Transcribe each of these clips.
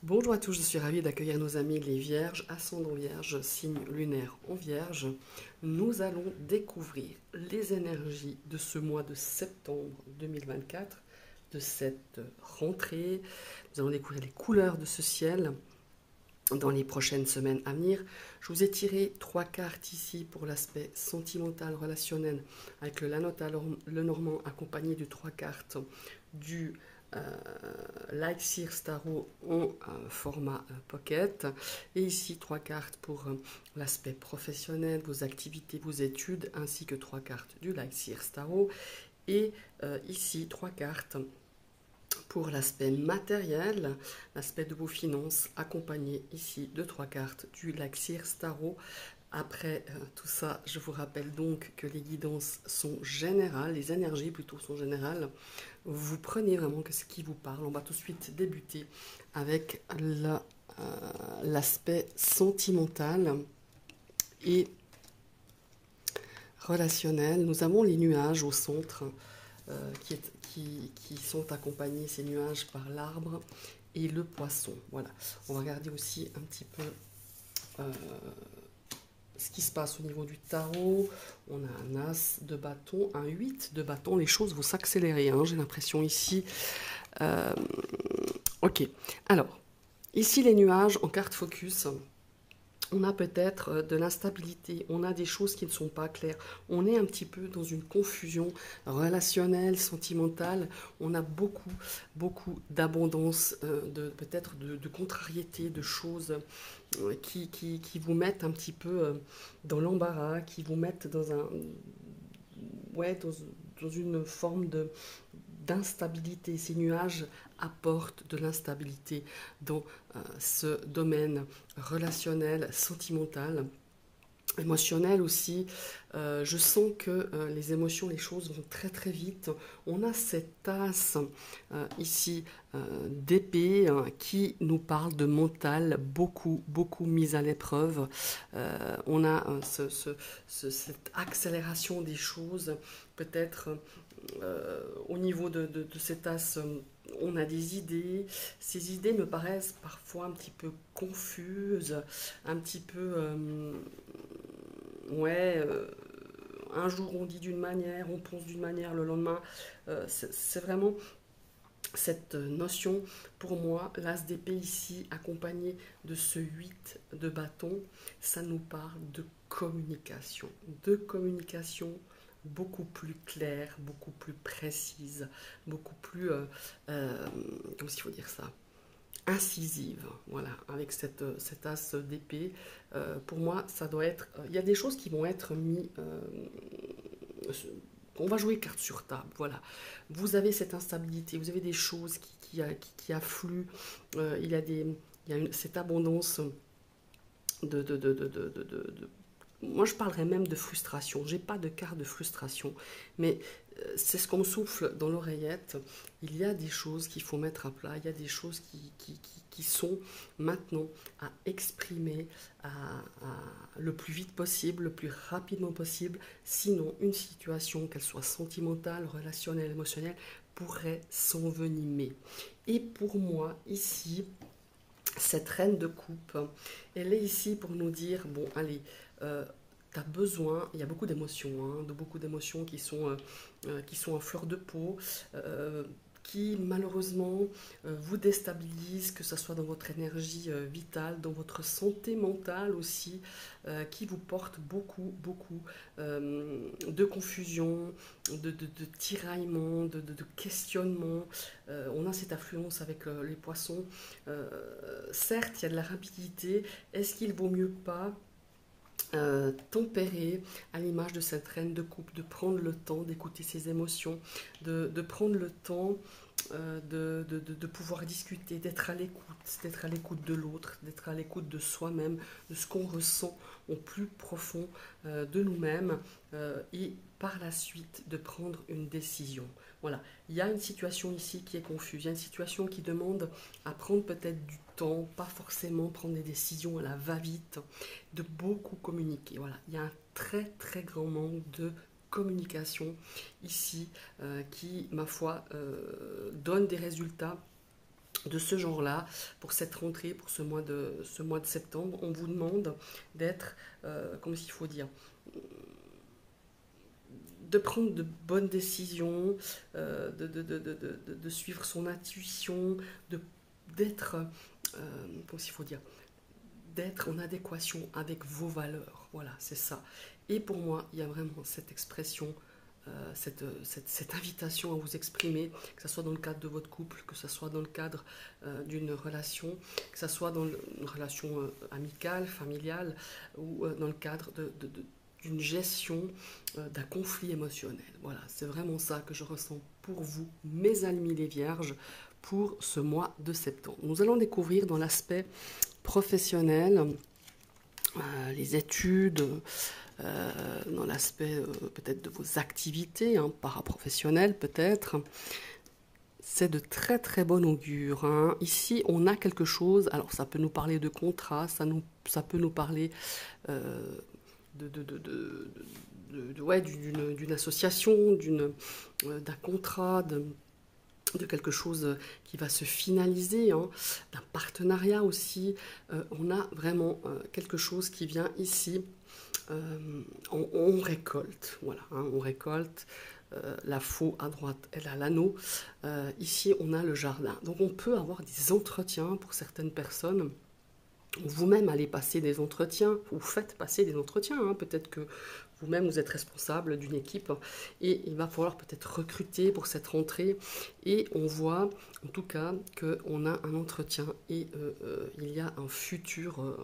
Bonjour à tous, je suis ravie d'accueillir nos amis les Vierges, ascendant Vierge, signe lunaire en Vierge. Nous allons découvrir les énergies de ce mois de septembre 2024, de cette rentrée. Nous allons découvrir les couleurs de ce ciel dans les prochaines semaines à venir. Je vous ai tiré 3 cartes ici pour l'aspect sentimental, relationnel, avec le Lenormand accompagné de 3 cartes du Elixir Tarot en format pocket. Et ici, 3 cartes pour l'aspect professionnel, vos activités, vos études, ainsi que 3 cartes du Elixir Tarot. Et ici, 3 cartes pour l'aspect matériel, l'aspect de vos finances, accompagné ici de 3 cartes du Elixir Tarot. Après tout ça, je vous rappelle donc que les guidances sont générales, les énergies plutôt sont générales. Vous prenez vraiment ce qui vous parle. On va tout de suite débuter avec l'aspect sentimental et relationnel. Nous avons les nuages au centre qui sont accompagnés, ces nuages, par l'arbre et le poisson. Voilà. On va regarder aussi un petit peu ce qui se passe au niveau du tarot. On a un as de bâton, un 8 de bâton. Les choses vont s'accélérer, hein, j'ai l'impression ici. Ok, alors, ici les nuages en carte focus. On a peut-être de l'instabilité, on a des choses qui ne sont pas claires, on est un petit peu dans une confusion relationnelle, sentimentale, on a beaucoup d'abondance, peut-être de contrariété, de choses qui vous mettent un petit peu dans l'embarras, qui vous mettent dans une forme d'instabilité. Ces nuages apportent de l'instabilité dans ce domaine relationnel, sentimental, émotionnel aussi. Je sens que les émotions, les choses vont très vite. On a cette tasse ici d'épée qui nous parle de mental beaucoup mise à l'épreuve. On a cette accélération des choses, peut-être au niveau de cette tasse. On a des idées. Ces idées me paraissent parfois un petit peu confuses, un petit peu ouais, un jour on dit d'une manière, on pense d'une manière, le lendemain, c'est vraiment cette notion, pour moi, l'as d'épée ici, accompagné de ce 8 de bâton, ça nous parle de communication beaucoup plus claire, beaucoup plus précise, beaucoup plus, comment est-ce qu'il faut dire ça, incisive, voilà, avec cette as d'épée. Pour moi, ça doit être. Il y a des choses qui vont être mis. On va jouer carte sur table, voilà. Vous avez cette instabilité, vous avez des choses qui affluent. Il y a cette abondance de moi, je parlerais même de frustration. J'ai pas de carte de frustration, mais c'est ce qu'on me souffle dans l'oreillette. Il y a des choses qu'il faut mettre à plat. Il y a des choses qui sont maintenant à exprimer le plus vite possible, le plus rapidement possible. Sinon, une situation, qu'elle soit sentimentale, relationnelle, émotionnelle, pourrait s'envenimer. Et pour moi, ici, cette reine de coupe, elle est ici pour nous dire, bon, allez, tu as besoin, il y a beaucoup d'émotions, hein, de beaucoup d'émotions qui sont en fleur de peau, qui malheureusement vous déstabilisent, que ce soit dans votre énergie vitale, dans votre santé mentale aussi, qui vous porte beaucoup de confusion, de tiraillement, de questionnement. On a cette affluence avec les poissons. Certes, il y a de la rapidité. Est-ce qu'il vaut mieux pas tempérer à l'image de cette reine de coupe, de prendre le temps d'écouter ses émotions, de prendre le temps de pouvoir discuter, d'être à l'écoute de l'autre, d'être à l'écoute de soi-même, de ce qu'on ressent au plus profond de nous-mêmes, et par la suite de prendre une décision. Voilà, il y a une situation ici qui est confuse, il y a une situation qui demande à prendre peut-être du temps, pas forcément prendre des décisions à la va-vite, de beaucoup communiquer. Voilà, il y a un très grand manque de communication ici qui, ma foi, donne des résultats de ce genre-là, pour cette rentrée, pour ce mois de septembre. On vous demande d'être, comment il faut dire, de prendre de bonnes décisions, de suivre son intuition, d'être, comment il faut dire, d'être en adéquation avec vos valeurs. Voilà, c'est ça. Et pour moi, il y a vraiment cette expression, cette invitation à vous exprimer, que ce soit dans le cadre de votre couple, que ce soit dans le cadre d'une relation, que ce soit dans une relation amicale, familiale, ou dans le cadre d'une gestion d'un conflit émotionnel. Voilà, c'est vraiment ça que je ressens pour vous, mes amis les vierges, pour ce mois de septembre. Nous allons découvrir dans l'aspect professionnel, les études, dans l'aspect peut-être de vos activités, hein, paraprofessionnelles peut-être. C'est de très très bon augure. Hein. Ici, on a quelque chose, alors ça peut nous parler de contrat, ça peut nous parler d'une association, d'un contrat, de quelque chose qui va se finaliser, hein, d'un partenariat aussi. On a vraiment quelque chose qui vient ici. On récolte, voilà, hein, on récolte. La faux à droite, elle a l'anneau. Ici, on a le jardin. Donc, on peut avoir des entretiens pour certaines personnes. Vous-même allez passer des entretiens, vous faites passer des entretiens, hein. Peut-être que vous-même vous êtes responsable d'une équipe et il va falloir peut-être recruter pour cette rentrée et on voit en tout cas qu'on a un entretien et il y a un futur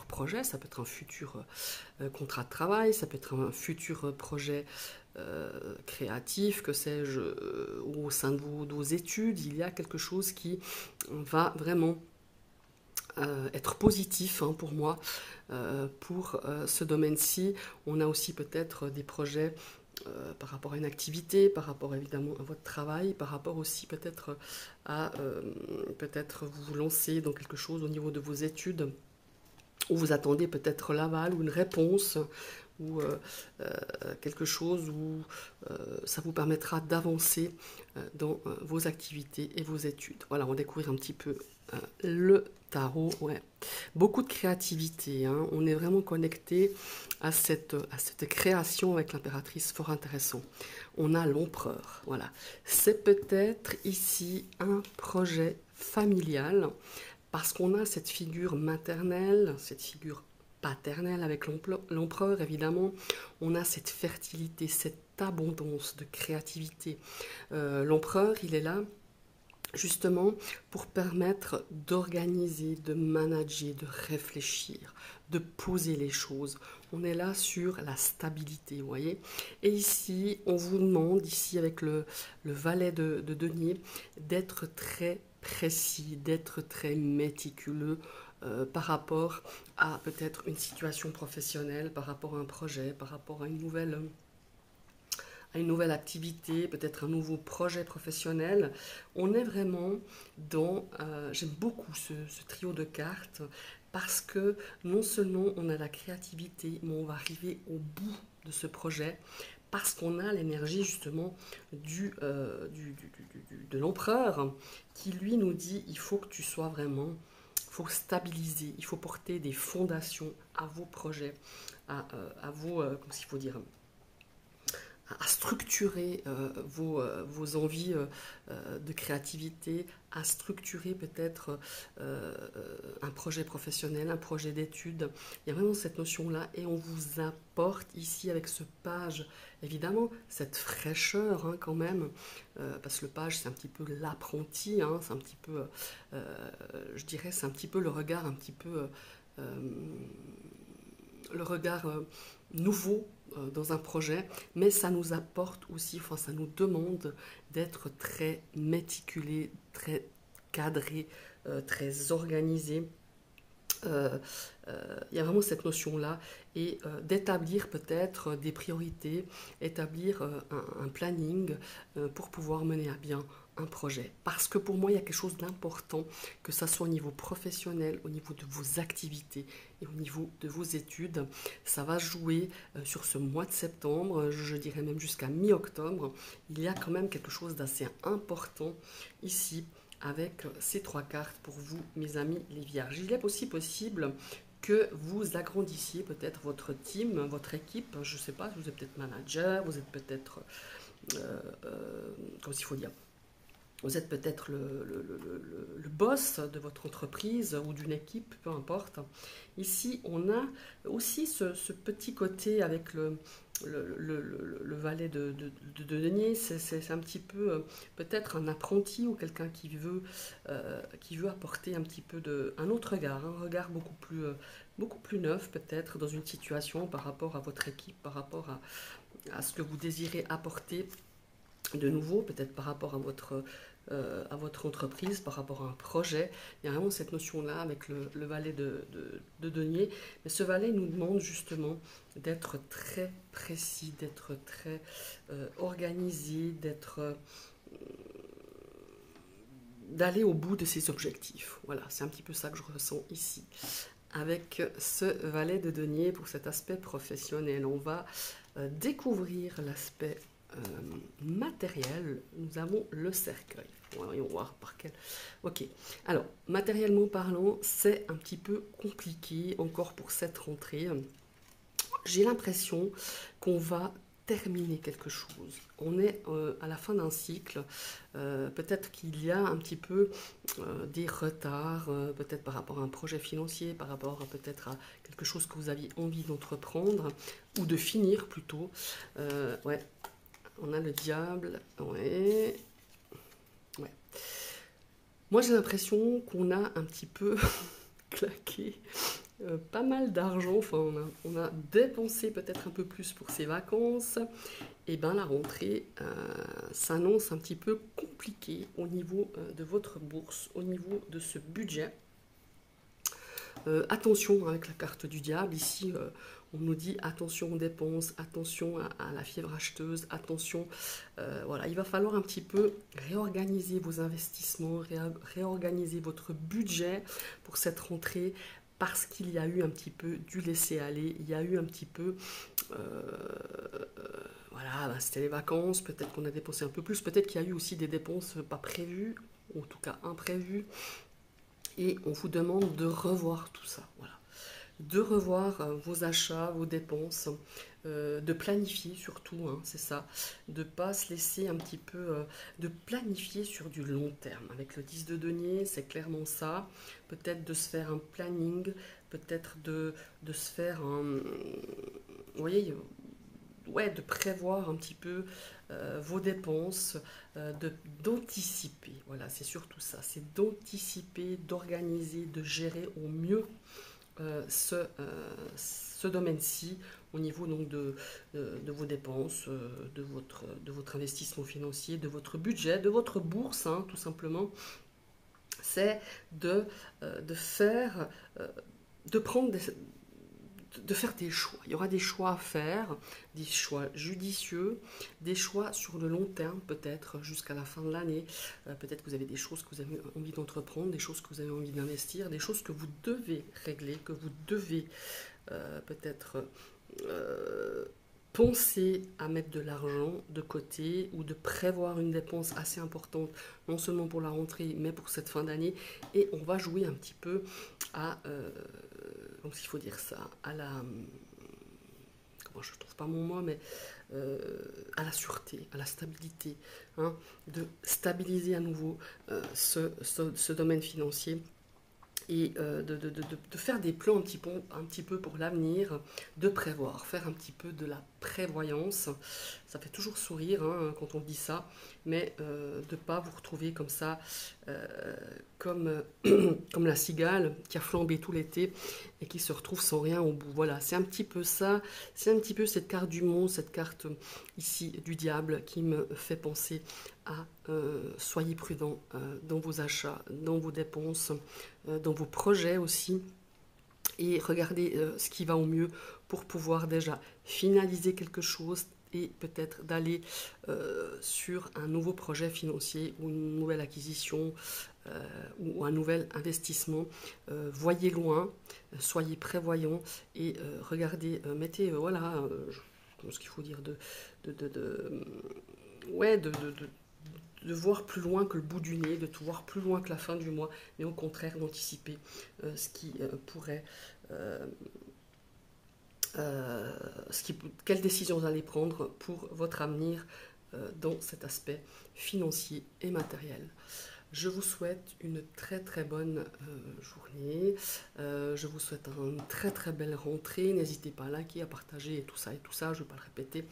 projet, ça peut être un futur contrat de travail, ça peut être un futur projet créatif, que sais-je, au sein de vos études, il y a quelque chose qui va vraiment être positif, hein, pour moi, pour ce domaine-ci. On a aussi peut-être des projets par rapport à une activité, par rapport évidemment à votre travail, par rapport aussi peut-être à peut-être vous lancer dans quelque chose au niveau de vos études, où vous attendez peut-être l'aval ou une réponse, ou quelque chose où ça vous permettra d'avancer dans vos activités et vos études. Voilà, on va découvrir un petit peu le tarot. Ouais. Beaucoup de créativité, hein. On est vraiment connecté à cette création avec l'impératrice, fort intéressant. On a l'empereur, voilà. C'est peut-être ici un projet familial, parce qu'on a cette figure maternelle, cette figure paternelle avec l'empereur, évidemment. On a cette fertilité, cette abondance de créativité. L'empereur, il est là justement pour permettre d'organiser, de manager, de réfléchir, de poser les choses. On est là sur la stabilité, vous voyez. Et ici, on vous demande, ici avec le valet de denier, d'être très précis, d'être très méticuleux par rapport à peut-être une situation professionnelle, par rapport à un projet, par rapport à une nouvelle activité, peut-être un nouveau projet professionnel. On est vraiment dans... j'aime beaucoup ce trio de cartes parce que non seulement on a la créativité, mais on va arriver au bout de ce projet parce qu'on a l'énergie justement de l'empereur qui lui nous dit il faut que tu sois vraiment... Il faut stabiliser, il faut porter des fondations à vos projets, à vos... comment il faut dire, à structurer vos envies de créativité, à structurer peut-être un projet professionnel, un projet d'études. Il y a vraiment cette notion-là et on vous apporte ici avec ce page, évidemment, cette fraîcheur, hein, quand même, parce que le page c'est un petit peu l'apprenti, hein, c'est un petit peu, je dirais, c'est un petit peu le regard un petit peu... le regard nouveau dans un projet, mais ça nous apporte aussi, enfin ça nous demande d'être très méticulé, très cadré, très organisé. Il y a vraiment cette notion-là et d'établir peut-être des priorités, établir un planning pour pouvoir mener à bien un projet. Parce que pour moi, il y a quelque chose d'important, que ça soit au niveau professionnel, au niveau de vos activités et au niveau de vos études. Ça va jouer sur ce mois de septembre, je dirais même jusqu'à mi-octobre. Il y a quand même quelque chose d'assez important ici avec ces 3 cartes pour vous, mes amis les vierges. Il est aussi possible que vous agrandissiez peut-être votre team, votre équipe. Je ne sais pas, vous êtes peut-être manager, vous êtes peut-être, comment il faut dire, vous êtes peut-être le boss de votre entreprise ou d'une équipe, peu importe. Ici, on a aussi ce petit côté avec le valet de denier. C'est un petit peu peut-être un apprenti ou quelqu'un qui veut apporter un petit peu un autre regard, un regard beaucoup plus neuf peut-être dans une situation par rapport à votre équipe, par rapport à ce que vous désirez apporter de nouveau, peut-être par rapport à votre entreprise, par rapport à un projet. Il y a vraiment cette notion-là avec le valet de denier. Mais ce valet nous demande justement d'être très précis, d'être très organisé, d'aller au bout de ses objectifs. Voilà, c'est un petit peu ça que je ressens ici. Avec ce valet de denier pour cet aspect professionnel, on va découvrir l'aspect matériel. Nous avons le cercueil. Voyons voir par quel. Ok. Alors, matériellement parlant, c'est un petit peu compliqué encore pour cette rentrée. J'ai l'impression qu'on va terminer quelque chose. On est à la fin d'un cycle. Peut-être qu'il y a un petit peu des retards, peut-être par rapport à un projet financier, par rapport peut-être à quelque chose que vous aviez envie d'entreprendre ou de finir plutôt. Ouais. On a le diable. Ouais. Ouais. Moi, j'ai l'impression qu'on a un petit peu claqué pas mal d'argent. Enfin, on a dépensé peut-être un peu plus pour ses vacances. Et bien, la rentrée s'annonce un petit peu compliquée au niveau de votre bourse, au niveau de ce budget. Attention avec la carte du diable, ici on nous dit attention aux dépenses, attention à la fièvre acheteuse, attention, voilà, il va falloir un petit peu réorganiser vos investissements, réorganiser votre budget pour cette rentrée, parce qu'il y a eu un petit peu du laisser-aller, il y a eu un petit peu, voilà, ben, c'était les vacances, peut-être qu'on a dépensé un peu plus, peut-être qu'il y a eu aussi des dépenses pas prévues, ou en tout cas imprévues, et on vous demande de revoir tout ça, voilà. De revoir vos achats, vos dépenses, de planifier surtout, hein, c'est ça, de ne pas se laisser un petit peu, de planifier sur du long terme. Avec le 10 de denier, c'est clairement ça, peut-être de se faire un planning, peut-être de se faire un, vous voyez, ouais, de prévoir un petit peu vos dépenses, d'anticiper. Voilà, c'est surtout ça, c'est d'anticiper, d'organiser, de gérer au mieux ce domaine-ci au niveau donc de vos dépenses, de votre investissement financier, de votre budget, de votre bourse, hein, tout simplement. C'est de faire, de prendre de faire des choix. Il y aura des choix à faire, des choix judicieux, des choix sur le long terme, peut-être jusqu'à la fin de l'année. Peut-être que vous avez des choses que vous avez envie d'entreprendre, des choses que vous avez envie d'investir, des choses que vous devez régler, que vous devez peut-être penser à mettre de l'argent de côté ou de prévoir une dépense assez importante, non seulement pour la rentrée, mais pour cette fin d'année. Et on va jouer un petit peu à... donc il faut dire ça, à la, comment je ne trouve pas mon mot, mais à la sûreté, à la stabilité, hein, de stabiliser à nouveau ce domaine financier et de faire des plans un petit peu pour l'avenir, de prévoir, faire un petit peu de la prévoyance. Ça fait toujours sourire hein, quand on dit ça, mais de ne pas vous retrouver comme ça, comme la cigale qui a flambé tout l'été et qui se retrouve sans rien au bout. Voilà, c'est un petit peu ça, c'est un petit peu cette carte du monde, cette carte ici du diable qui me fait penser à soyez prudents dans vos achats, dans vos dépenses, dans vos projets aussi, et regardez ce qui va au mieux pour pouvoir déjà finaliser quelque chose et peut-être d'aller sur un nouveau projet financier ou une nouvelle acquisition ou un nouvel investissement. Voyez loin, soyez prévoyants et regardez, mettez, ce qu'il faut dire, ouais, de voir plus loin que le bout du nez, de tout voir plus loin que la fin du mois, mais au contraire d'anticiper ce qui pourrait... quelles décisions vous allez prendre pour votre avenir dans cet aspect financier et matériel. Je vous souhaite une très très bonne journée, je vous souhaite une très très belle rentrée, n'hésitez pas à liker, à partager et tout ça, je ne vais pas le répéter,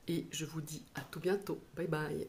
et je vous dis à tout bientôt, bye bye.